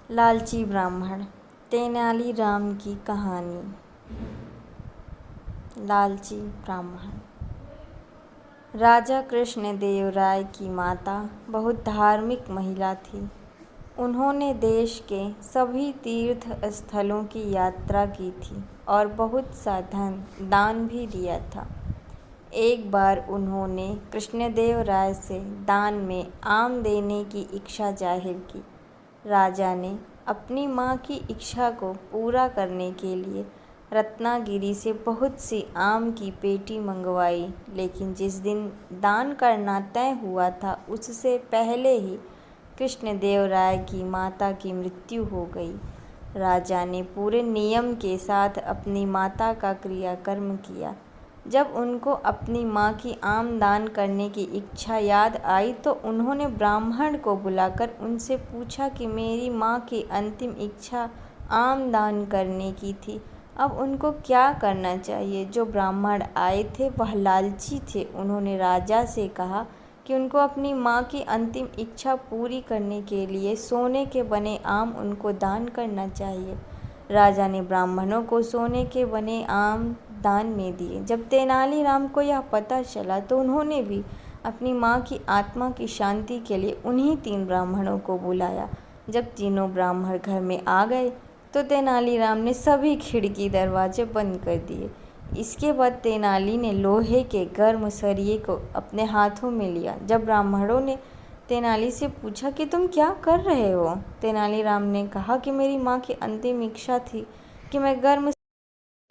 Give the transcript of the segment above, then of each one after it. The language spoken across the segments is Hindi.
लालची ब्राह्मण। तेनालीराम की कहानी। लालची ब्राह्मण। राजा कृष्णदेव राय की माता बहुत धार्मिक महिला थी। उन्होंने देश के सभी तीर्थ स्थलों की यात्रा की थी और बहुत सा धन दान भी दिया था। एक बार उन्होंने कृष्णदेव राय से दान में आम देने की इच्छा जाहिर की। राजा ने अपनी माँ की इच्छा को पूरा करने के लिए रत्नागिरी से बहुत सी आम की पेटी मंगवाई, लेकिन जिस दिन दान करना तय हुआ था उससे पहले ही कृष्णदेव राय की माता की मृत्यु हो गई। राजा ने पूरे नियम के साथ अपनी माता का क्रियाकर्म किया। जब उनको अपनी माँ की आम दान करने की इच्छा याद आई तो उन्होंने ब्राह्मण को बुलाकर उनसे पूछा कि मेरी माँ की अंतिम इच्छा आम दान करने की थी, अब उनको क्या करना चाहिए। जो ब्राह्मण आए थे वह लालची थे। उन्होंने राजा से कहा कि उनको अपनी माँ की अंतिम इच्छा पूरी करने के लिए सोने के बने आम उनको दान करना चाहिए। राजा ने ब्राह्मणों को सोने के बने आम दान में दिए। जब तेनालीराम को यह पता चला तो उन्होंने भी अपनी माँ की आत्मा की शांति के लिए उन्हीं 3 ब्राह्मणों को बुलाया। जब तीनों ब्राह्मण घर में आ गए तो तेनालीराम ने सभी खिड़की दरवाजे बंद कर दिए। इसके बाद तेनाली ने लोहे के गर्म सरिये को अपने हाथों में लिया। जब ब्राह्मणों ने तेनाली से पूछा कि तुम क्या कर रहे हो, तेनालीराम ने कहा कि मेरी माँ की अंतिम इच्छा थी कि मैं गर्म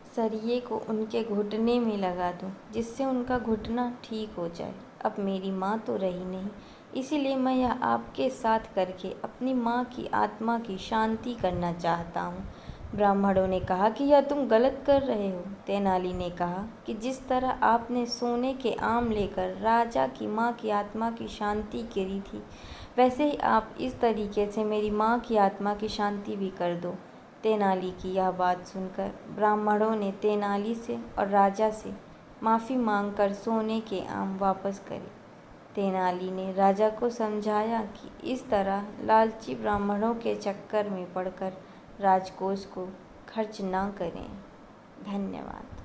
सरिये को उनके घुटने में लगा दूं, जिससे उनका घुटना ठीक हो जाए। अब मेरी माँ तो रही नहीं, इसीलिए मैं यह आपके साथ करके अपनी माँ की आत्मा की शांति करना चाहता हूँ। ब्राह्मणों ने कहा कि यह तुम गलत कर रहे हो। तेनाली ने कहा कि जिस तरह आपने सोने के आम लेकर राजा की माँ की आत्मा की शांति करी थी, वैसे ही आप इस तरीके से मेरी माँ की आत्मा की शांति भी कर दो। तेनाली की यह बात सुनकर ब्राह्मणों ने तेनाली से और राजा से माफ़ी मांगकर सोने के आम वापस करे। तेनाली ने राजा को समझाया कि इस तरह लालची ब्राह्मणों के चक्कर में पड़कर राजकोष को खर्च न करें। धन्यवाद।